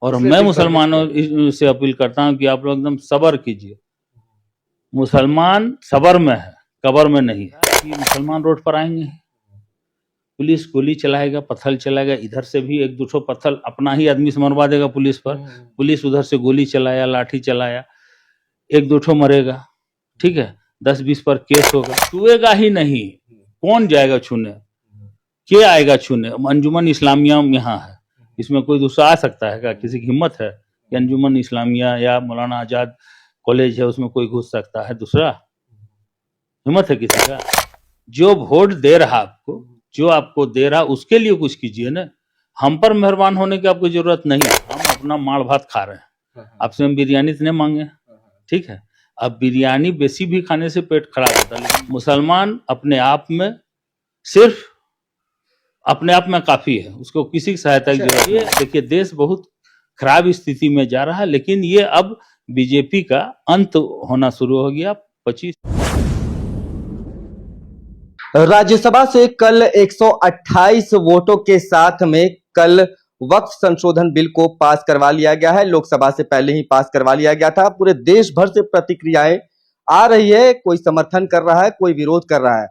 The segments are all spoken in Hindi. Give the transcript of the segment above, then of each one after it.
और इसलिए मैं बिग मुसलमानों बर्निश से अपील करता हूं कि आप लोग एकदम सब्र कीजिए। मुसलमान सब्र में है, कब्र में नहीं है। कि मुसलमान रोड पर आएंगे, पुलिस गोली चलाएगा, पत्थर चलाएगा, इधर से भी एक दो ठो पत्थर अपना ही आदमी से मरवा देगा पुलिस पर। पुलिस उधर से गोली चलाया, लाठी चलाया, एक दो ठो मरेगा, ठीक है, 10-20 पर केस होगा, छुएगा ही नहीं। कौन जाएगा छूने? के आएगा छूने? अंजुमन इस्लामिया यहाँ है, इसमें कोई दूसरा आ सकता है क्या? किसी की हिम्मत है कि अंजुमन इस्लामिया या मौलाना आजाद कॉलेज है उसमें कोई घुस सकता है दूसरा? हिम्मत है किसी का? जो वोट दे रहा आपको, जो आपको दे रहा उसके लिए कुछ कीजिए ना। हम पर मेहरबान होने की आपको जरूरत नहीं है। हम अपना माड़ भात खा रहे हैं, आपसे हम बिरयानी तो नहीं मांगे, ठीक है। अब बिरयानी बेसी भी खाने से पेट खराब होता है, लेकिन मुसलमान अपने आप में सिर्फ अपने आप में काफी है, उसको किसी की सहायता की जरूरत नहीं। देखिए देश बहुत खराब स्थिति में जा रहा है, लेकिन ये अब बीजेपी का अंत होना शुरू हो गया। 25 राज्यसभा से कल 128 वोटों के साथ में कल वक्फ संशोधन बिल को पास करवा लिया गया है। लोकसभा से पहले ही पास करवा लिया गया था। पूरे देश भर से प्रतिक्रियाएं आ रही है, कोई समर्थन कर रहा है, कोई विरोध कर रहा है।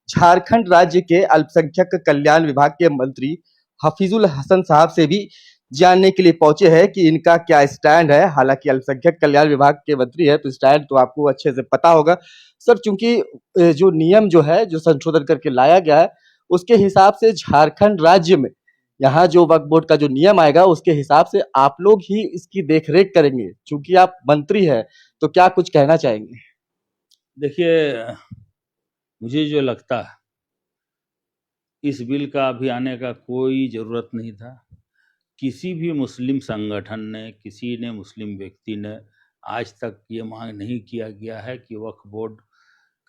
झारखंड राज्य के अल्पसंख्यक कल्याण विभाग के मंत्री हफीजुल हसन साहब से भी जानने के लिए पहुंचे हैं कि इनका क्या स्टैंड है। हालांकि अल्पसंख्यक कल्याण विभाग के मंत्री है तो स्टैंड तो आपको अच्छे से पता होगा सर, चूंकि जो नियम जो है जो संशोधन करके लाया गया है उसके हिसाब से झारखंड राज्य में यहाँ जो वक्फ बोर्ड का जो नियम आएगा उसके हिसाब से आप लोग ही इसकी देखरेख करेंगे। चूंकि आप मंत्री है तो क्या कुछ कहना चाहेंगे? देखिए, मुझे जो लगता है इस बिल का अभी आने का कोई ज़रूरत नहीं था। किसी भी मुस्लिम संगठन ने, किसी ने मुस्लिम व्यक्ति ने आज तक ये मांग नहीं किया गया है कि वक्फ बोर्ड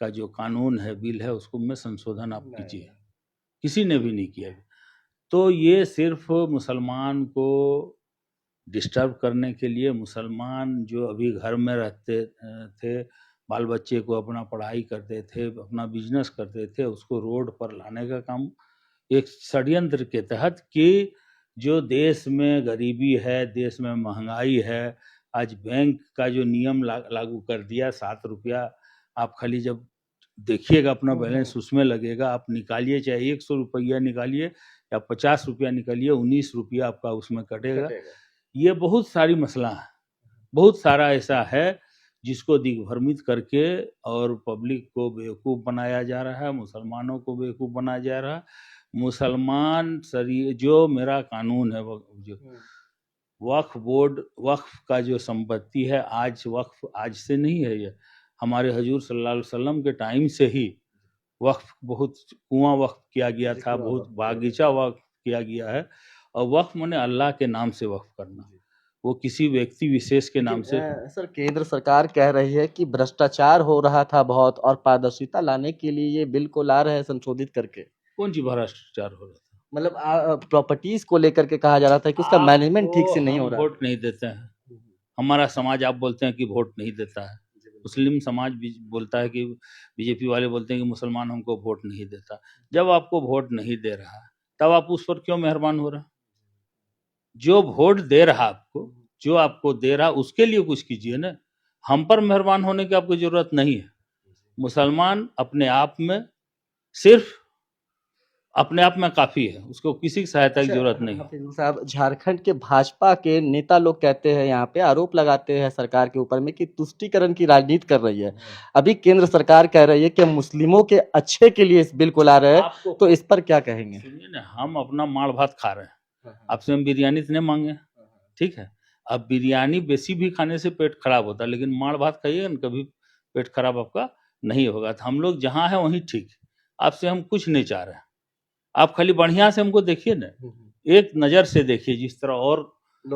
का जो कानून है, बिल है, उसको में संशोधन आप कीजिए। किसी ने भी नहीं किया। तो ये सिर्फ मुसलमान को डिस्टर्ब करने के लिए, मुसलमान जो अभी घर में रहते थे, बाल बच्चे को अपना पढ़ाई करते थे, अपना बिजनेस करते थे, उसको रोड पर लाने का काम एक षड्यंत्र के तहत कि जो देश में गरीबी है, देश में महंगाई है, आज बैंक का जो नियम लागू कर दिया, 7 रुपया आप खाली जब देखिएगा अपना बैलेंस उसमें लगेगा, आप निकालिए चाहे 100 रुपया निकालिए या 50 रुपया निकालिए, 19 रुपया आपका उसमें कटेगा। ये बहुत सारी मसला है, बहुत सारा ऐसा है जिसको दिग्भ्रमित करके और पब्लिक को बेवकूफ़ बनाया जा रहा है, मुसलमानों को बेवकूफ़ बनाया जा रहा है। मुसलमान शरीय जो मेरा कानून है, जो वक्फ बोर्ड, वक्फ का जो संपत्ति है, आज वक्फ आज से नहीं है, ये हमारे हजूर सल्लल्लाहु अलैहि वसल्लम के टाइम से ही वक्फ, बहुत कुआं वक्फ किया गया था, बहुत बागीचा वक्फ किया गया है। और वक्फ माने अल्लाह के नाम से वक्फ करना, वो किसी व्यक्ति विशेष के नाम से। सर, केंद्र सरकार कह रही है कि भ्रष्टाचार हो रहा था बहुत और पारदर्शिता लाने के लिए ये बिल को ला रहे हैं संशोधित करके। कौन सी भ्रष्टाचार हो रहा था? मतलब प्रॉपर्टीज को लेकर के कहा जा रहा था कि उसका मैनेजमेंट ठीक से नहीं हो रहा। वोट नहीं देते हैं, हमारा समाज आप बोलते हैं कि वोट नहीं देता है, मुस्लिम समाज भी बोलता है कि बीजेपी वाले बोलते हैं कि मुसलमान हमको वोट नहीं देता। जब आपको वोट नहीं दे रहा तब आप उस पर क्यों मेहरबान हो रहे? जो वोट दे रहा आपको, जो आपको दे रहा उसके लिए कुछ कीजिए ना। हम पर मेहरबान होने की आपको जरूरत नहीं है। मुसलमान अपने आप में सिर्फ अपने आप में काफी है, उसको किसी की सहायता की जरूरत नहीं है। हफीजुल साहब, झारखंड के भाजपा के नेता लोग कहते हैं, यहाँ पे आरोप लगाते हैं सरकार के ऊपर में कि तुष्टीकरण की राजनीति कर रही है। अभी केंद्र सरकार कह रही है कि मुस्लिमों के अच्छे के लिए इस बिल को ला रहे हैं, तो इस पर क्या कहेंगे? सुनिए ना, हम अपना माड़ भात खा रहे हैं, आपसे हम बिरयानी तो नहीं मांगे, ठीक है। अब बिरयानी बेसी भी खाने से पेट खराब होता है, लेकिन माड़ भात खाइएगा ना, कभी पेट खराब आपका नहीं होगा। तो हम लोग जहाँ हैं वहीं ठीक, आपसे हम कुछ नहीं चाह रहे हैं। आप खाली बढ़िया से हमको देखिए ना, एक नज़र से देखिए, जिस तरह और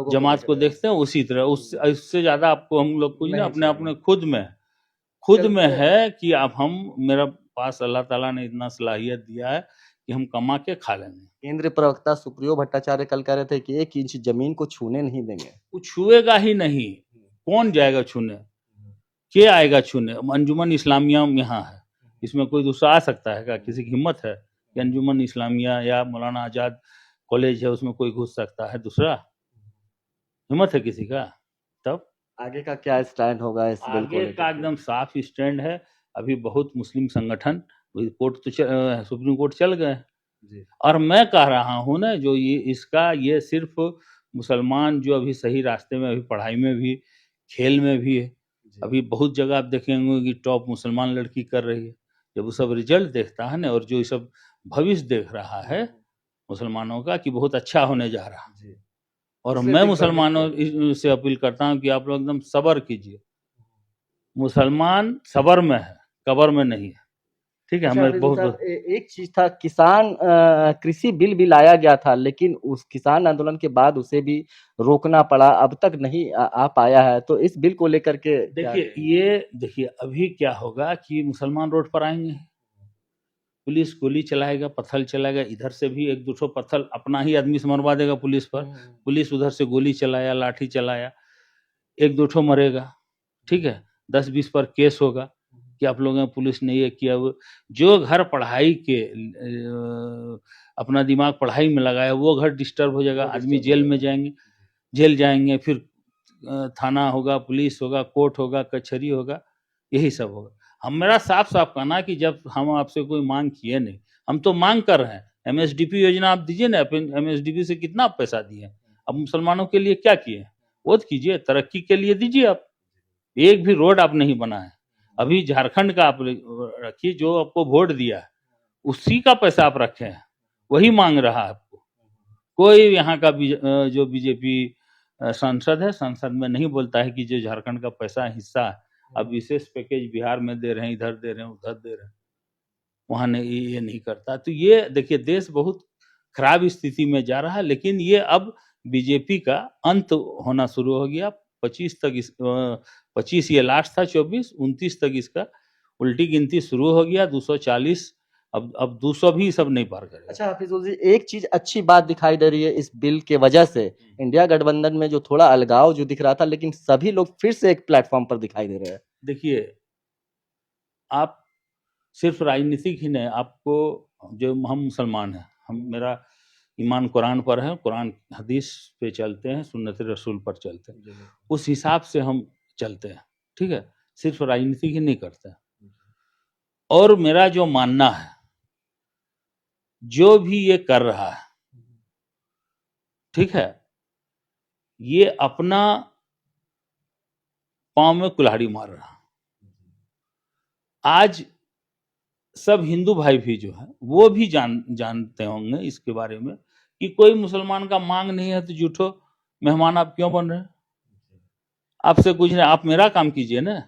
जमात को देखते हैं उसी तरह, उससे ज़्यादा आपको हम लोग कुछ ना, अपने अपने खुद में है कि आप हम, मेरा पास अल्लाह ताला ने इतना सलाहियत दिया है कि हम कमा के खा लेंगे। केंद्रीय प्रवक्ता सुप्रियो भट्टाचार्य कल कह रहे थे कि 1 इंच जमीन को छूने नहीं देंगे। वो छुएगा ही नहीं। कौन जाएगा छूने? के आएगा छूने? अंजुमन इस्लामिया यहाँ है, इसमें कोई दूसरा आ सकता है क्या? किसी की हिम्मत है कि अंजुमन इस्लामिया या मौलाना आजाद कॉलेज है उसमें कोई घुस सकता है दूसरा? हिम्मत है किसी का? तब आगे का क्या स्टैंड होगा इस बिल को आगे लेकर का के? एकदम साफ स्टैंड है। अभी बहुत मुस्लिम संगठन कोर्ट तो सुप्रीम कोर्ट चल गए, जी और मैं कह रहा हूँ ना, जो ये सिर्फ मुसलमान जो अभी सही रास्ते में, अभी पढ़ाई में भी, खेल में भी है। जी अभी बहुत जगह आप देखेंगे कि टॉप मुसलमान लड़की कर रही है। जब वो सब रिजल्ट देखता है ना, और जो ये सब भविष्य देख रहा है मुसलमानों का कि बहुत अच्छा होने जा रहा है, जी और उससे मैं दिग्भ्रमित मुसलमानों है। से अपील करता हूँ कि आप लोग एकदम सब्र कीजिए। मुसलमान सब्र में है, कब्र में नहीं है। ठीक है, अच्छा हमें हाफिजुल बहुत साहब, बहुत एक चीज था, किसान कृषि बिल भी लाया गया था, लेकिन उस किसान आंदोलन के बाद उसे भी रोकना पड़ा, अब तक नहीं आ पाया है। तो इस बिल को लेकर के क्या देखिए अभी क्या होगा कि मुसलमान रोड पर आएंगे, पुलिस गोली चलाएगा, पत्थर चलाएगा, इधर से भी एक दो ठो पत्थर अपना ही आदमी से मरवा देगा पुलिस पर। पुलिस उधर से गोली चलाया, लाठी चलाया, एक दो ठो मरेगा। ठीक है, 10-20 पर केस होगा कि आप लोगों ने पुलिस ने ये किया। वो जो घर पढ़ाई के अपना दिमाग पढ़ाई में लगाया, वो घर डिस्टर्ब हो जाएगा, आदमी जेल में जाएंगे, जेल जाएंगे, फिर थाना होगा, पुलिस होगा, कोर्ट होगा, कचहरी होगा, यही सब होगा। हम मेरा साफ साफ कहना कि जब हम आपसे कोई मांग किए नहीं, हम तो मांग कर रहे हैं। एमएसडीपी योजना आप दीजिए ना, एमएसडीपी से कितना पैसा दिए? अब मुसलमानों के लिए क्या किए? वो तो कीजिए, तरक्की के लिए दीजिए। आप एक भी रोड आप नहीं बनाए। अभी झारखंड का आप रखिए, जो आपको वोट दिया है उसी का पैसा आप रखे हैं, वही मांग रहा है आपको। कोई यहाँ का जो बीजेपी सांसद है, संसद में नहीं बोलता है कि जो झारखंड का पैसा हिस्सा है, अब विशेष पैकेज बिहार में दे रहे हैं, इधर दे रहे हैं, उधर दे रहे हैं, वहां नहीं, ये नहीं करता। तो ये देखिए, देश बहुत खराब स्थिति में जा रहा है। लेकिन ये अब बीजेपी का अंत होना शुरू हो गया। 25 तक 25 ये लास्ट था, 24-29 तक इसका उल्टी गिनती शुरू हो गया। 240, अब 200 भी सब नहीं पार करेगा। अच्छा हाफिजुल जी, एक चीज अच्छी बात दिखाई दे रही है इस बिल के वजह से, इंडिया गठबंधन में जो थोड़ा अलगाव जो दिख रहा था, लेकिन सभी लोग फिर से एक प्लेटफॉर्म पर दिखाई दे रहे हैं। देखिए, आप सिर्फ राजनीतिक ही नहीं, आपको जो हम मुसलमान हैं, हम मेरा ईमान कुरान पर है, कुरान हदीस पे चलते हैं, सुन्नत रसूल पर चलते हैं, उस हिसाब से हम चलते हैं। ठीक है, सिर्फ राजनीति ही नहीं करते हैं। और मेरा जो मानना है, जो भी ये कर रहा है, ठीक है, ये अपना पांव में कुल्हाड़ी मार रहा है। आज सब हिंदू भाई भी जो है वो भी जानते होंगे इसके बारे में कि कोई मुसलमान का मांग नहीं है तो झूठो मेहमान आप क्यों बन रहे हैं? आपसे कुछ नहीं, आप मेरा काम कीजिए ना।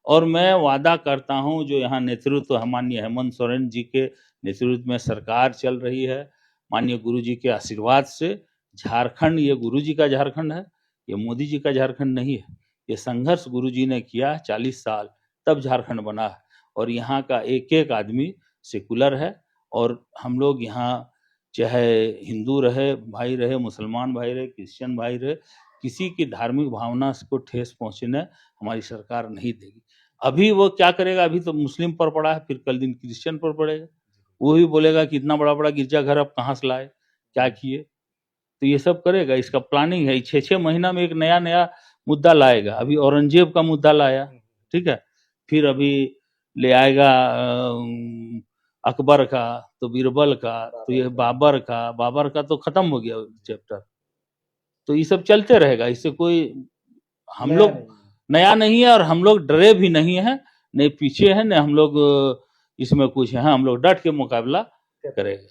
और मैं वादा करता हूं, जो यहाँ नेतृत्व है, माननीय हेमंत सोरेन जी के नेतृत्व में सरकार चल रही है, माननीय गुरु जी के आशीर्वाद से झारखंड, ये गुरु जी का झारखंड है, ये मोदी जी का झारखंड नहीं है। ये संघर्ष गुरु जी ने किया 40 साल, तब झारखंड बना है। और यहाँ का एक एक आदमी सेकुलर है। और हम लोग यहाँ चाहे हिंदू रहे भाई रहे, मुसलमान भाई रहे, क्रिश्चियन भाई रहे, किसी की धार्मिक भावना को ठेस पहुंचने हमारी सरकार नहीं देगी। अभी वो क्या करेगा? अभी तो मुस्लिम पर पड़ा है, फिर कल दिन क्रिश्चियन पर पड़ेगा। वो भी बोलेगा कि इतना बड़ा बड़ा गिरजाघर आप कहाँ से लाए, क्या किए? तो ये सब करेगा, इसका प्लानिंग है। 6-6 महीना में एक नया नया मुद्दा लाएगा। अभी औरंगजेब का मुद्दा लाया, ठीक है, फिर अभी ले आएगा अकबर का, तो बीरबल का, तो ये बाबर का तो खत्म हो गया चैप्टर। तो ये सब चलते रहेगा, इससे कोई हम लोग नया नहीं है, और हम लोग डरे भी नहीं है, नहीं पीछे है, नहीं हम लोग इसमें कुछ है। हम लोग डट के मुकाबला करेंगे।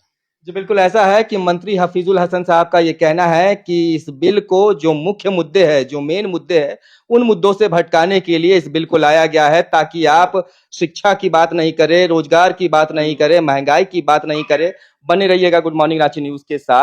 जी बिल्कुल ऐसा है कि मंत्री हफीजुल हसन साहब का ये कहना है कि इस बिल को जो मुख्य मुद्दे हैं, जो मेन मुद्दे हैं, उन मुद्दों से भटकाने के लिए इस बिल को लाया गया है, ताकि आप शिक्षा की बात नहीं करें, रोजगार की बात नहीं करें, महंगाई की बात नहीं करें। बने रहिएगा गुड मॉर्निंग रांची न्यूज के साथ।